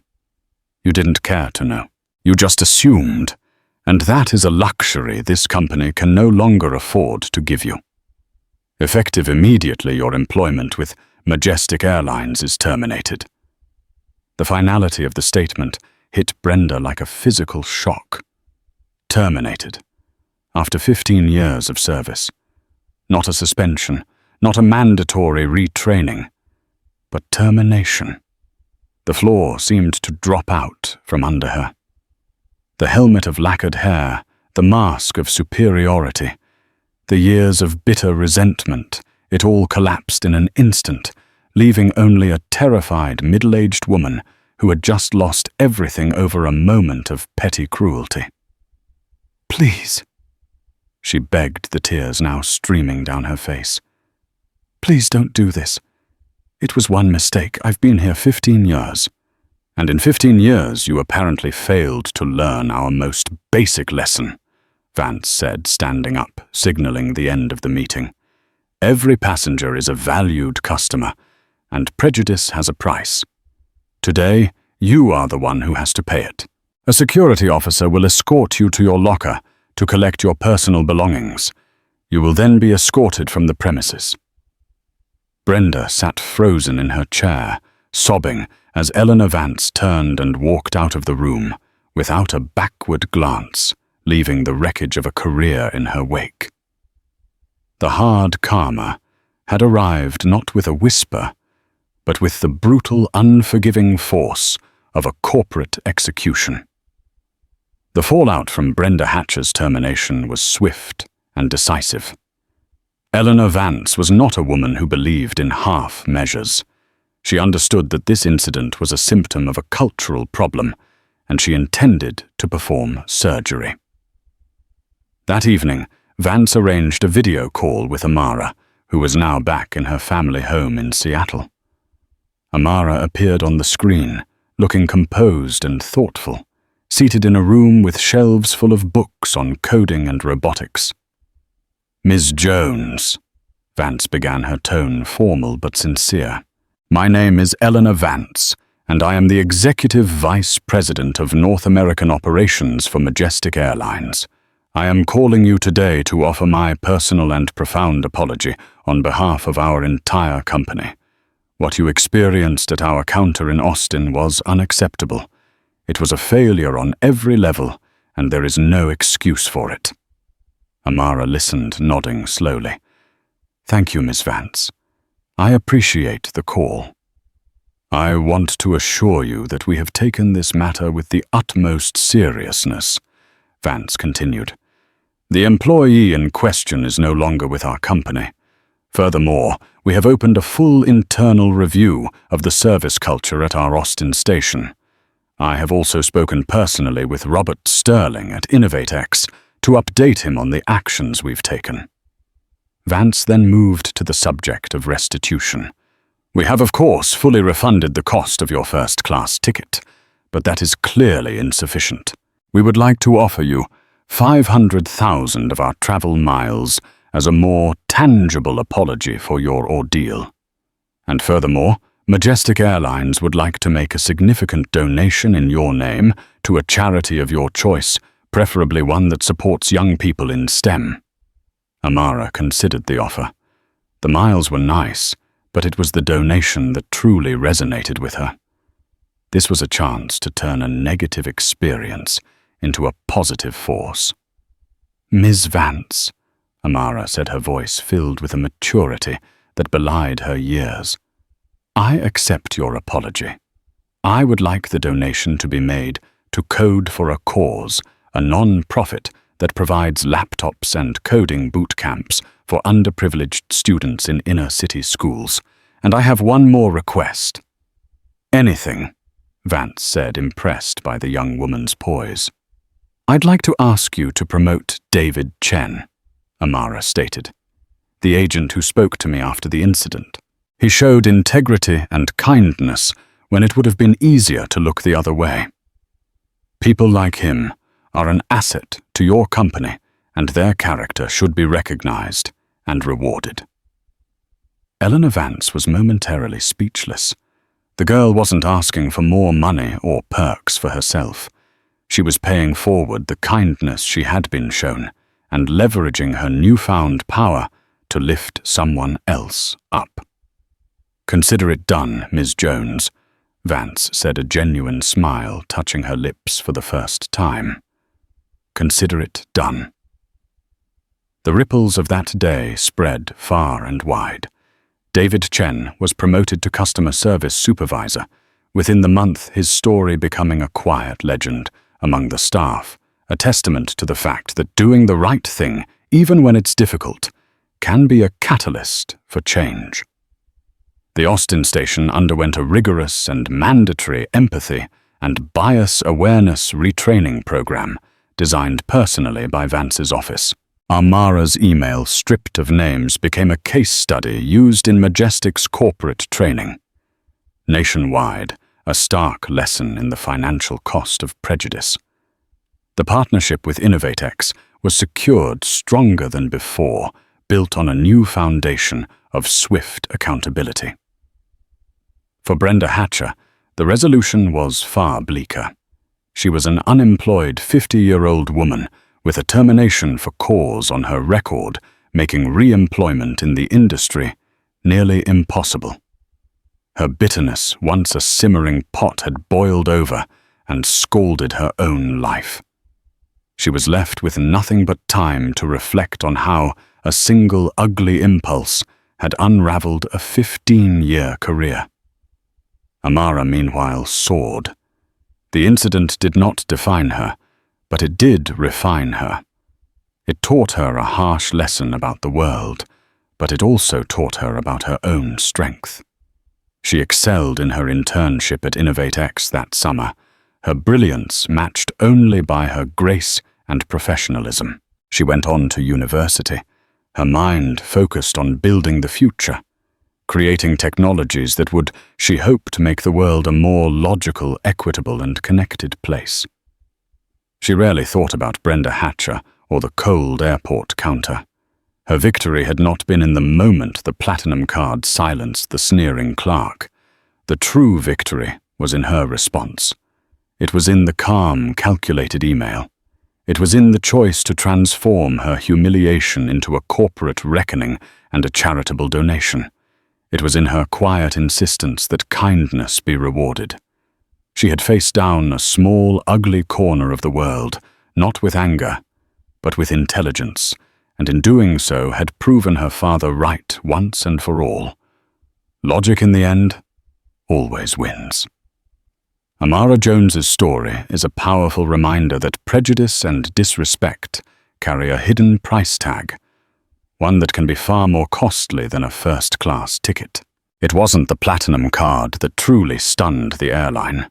You didn't care to know. You just assumed, and that is a luxury this company can no longer afford to give you. Effective immediately, your employment with Majestic Airlines is terminated. The finality of the statement hit Brenda like a physical shock. Terminated. After 15 years of service. Not a suspension, not a mandatory retraining, but termination. The floor seemed to drop out from under her. The helmet of lacquered hair, the mask of superiority, the years of bitter resentment, it all collapsed in an instant, leaving only a terrified middle-aged woman who had just lost everything over a moment of petty cruelty. "Please," she begged, the tears now streaming down her face. "Please don't do this. It was one mistake. I've been here 15 years. And in 15 years you apparently failed to learn our most basic lesson," Vance said, standing up, signaling the end of the meeting. "Every passenger is a valued customer, and prejudice has a price. Today, you are the one who has to pay it. A security officer will escort you to your locker to collect your personal belongings. You will then be escorted from the premises." Brenda sat frozen in her chair, sobbing as Eleanor Vance turned and walked out of the room, without a backward glance, leaving the wreckage of a career in her wake. The hard karma had arrived not with a whisper, but with the brutal, unforgiving force of a corporate execution. The fallout from Brenda Hatcher's termination was swift and decisive. Eleanor Vance was not a woman who believed in half measures. She understood that this incident was a symptom of a cultural problem, and she intended to perform surgery. That evening, Vance arranged a video call with Amara, who was now back in her family home in Seattle. Amara appeared on the screen, looking composed and thoughtful, seated in a room with shelves full of books on coding and robotics. "Ms. Jones," Vance began, her tone formal but sincere. "My name is Eleanor Vance, and I am the Executive Vice President of North American Operations for Majestic Airlines. I am calling you today to offer my personal and profound apology on behalf of our entire company. What you experienced at our counter in Austin was unacceptable. It was a failure on every level, and there is no excuse for it." Amara listened, nodding slowly. "Thank you, Miss Vance. I appreciate the call. I want to assure you that we have taken this matter with the utmost seriousness," Vance continued. "The employee in question is no longer with our company. Furthermore, we have opened a full internal review of the service culture at our Austin station. I have also spoken personally with Robert Sterling at InnovateX to update him on the actions we've taken." Vance then moved to the subject of restitution. "We have, of course, fully refunded the cost of your first-class ticket, but that is clearly insufficient. We would like to offer you 500,000 of our travel miles as a more tangible apology for your ordeal. And furthermore, Majestic Airlines would like to make a significant donation in your name to a charity of your choice, preferably one that supports young people in STEM." Amara considered the offer. The miles were nice, but it was the donation that truly resonated with her. This was a chance to turn a negative experience into a positive force. "Ms. Vance," Amara said, her voice filled with a maturity that belied her years, "I accept your apology. I would like the donation to be made to Code for a Cause, a non-profit that provides laptops and coding boot camps for underprivileged students in inner-city schools. And I have one more request." "Anything," Vance said, impressed by the young woman's poise. "I'd like to ask you to promote David Chen," Amara stated, "the agent who spoke to me after the incident. He showed integrity and kindness when it would have been easier to look the other way. People like him are an asset to your company, and their character should be recognized and rewarded." Eleanor Vance was momentarily speechless. The girl wasn't asking for more money or perks for herself. She was paying forward the kindness she had been shown and leveraging her newfound power to lift someone else up. "Consider it done, Ms. Jones," Vance said, a genuine smile touching her lips for the first time. "Consider it done." The ripples of that day spread far and wide. David Chen was promoted to customer service supervisor, within the month his story becoming a quiet legend among the staff, a testament to the fact that doing the right thing, even when it's difficult, can be a catalyst for change. The Austin station underwent a rigorous and mandatory empathy and bias awareness retraining program designed personally by Vance's office. Amara's email stripped of names became a case study used in Majestic's corporate training. Nationwide, a stark lesson in the financial cost of prejudice. The partnership with InnovateX was secured stronger than before, built on a new foundation of swift accountability. For Brenda Hatcher, the resolution was far bleaker. She was an unemployed 50-year-old woman with a termination for cause on her record, making re-employment in the industry nearly impossible. Her bitterness, once a simmering pot, had boiled over and scalded her own life. She was left with nothing but time to reflect on how a single ugly impulse had unraveled a 15-year career. Amara, meanwhile, soared. The incident did not define her, but it did refine her. It taught her a harsh lesson about the world, but it also taught her about her own strength. She excelled in her internship at InnovateX that summer, her brilliance matched only by her grace and professionalism. She went on to university, her mind focused on building the future, creating technologies that would, she hoped, make the world a more logical, equitable, and connected place. She rarely thought about Brenda Hatcher or the cold airport counter. Her victory had not been in the moment the platinum card silenced the sneering clerk. The true victory was in her response. It was in the calm, calculated email. It was in the choice to transform her humiliation into a corporate reckoning and a charitable donation. It was in her quiet insistence that kindness be rewarded. She had faced down a small, ugly corner of the world, not with anger, but with intelligence, and in doing so had proven her father right once and for all. Logic in the end always wins. Amara Jones's story is a powerful reminder that prejudice and disrespect carry a hidden price tag, one that can be far more costly than a first-class ticket. It wasn't the platinum card that truly stunned the airline.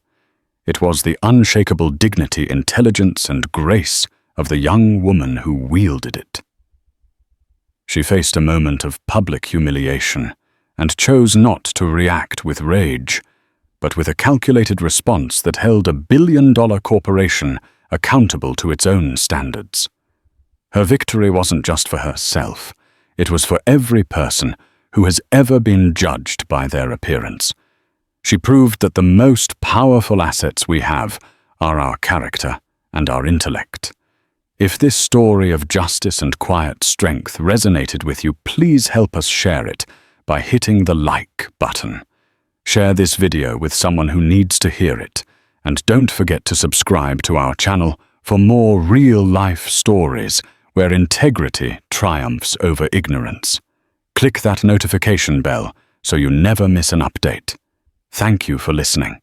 It was the unshakable dignity, intelligence, and grace of the young woman who wielded it. She faced a moment of public humiliation and chose not to react with rage, but with a calculated response that held a billion-dollar corporation accountable to its own standards. Her victory wasn't just for herself. It was for every person who has ever been judged by their appearance. She proved that the most powerful assets we have are our character and our intellect. If this story of justice and quiet strength resonated with you, please help us share it by hitting the like button. Share this video with someone who needs to hear it, and don't forget to subscribe to our channel for more real-life stories where integrity triumphs over ignorance. Click that notification bell so you never miss an update. Thank you for listening.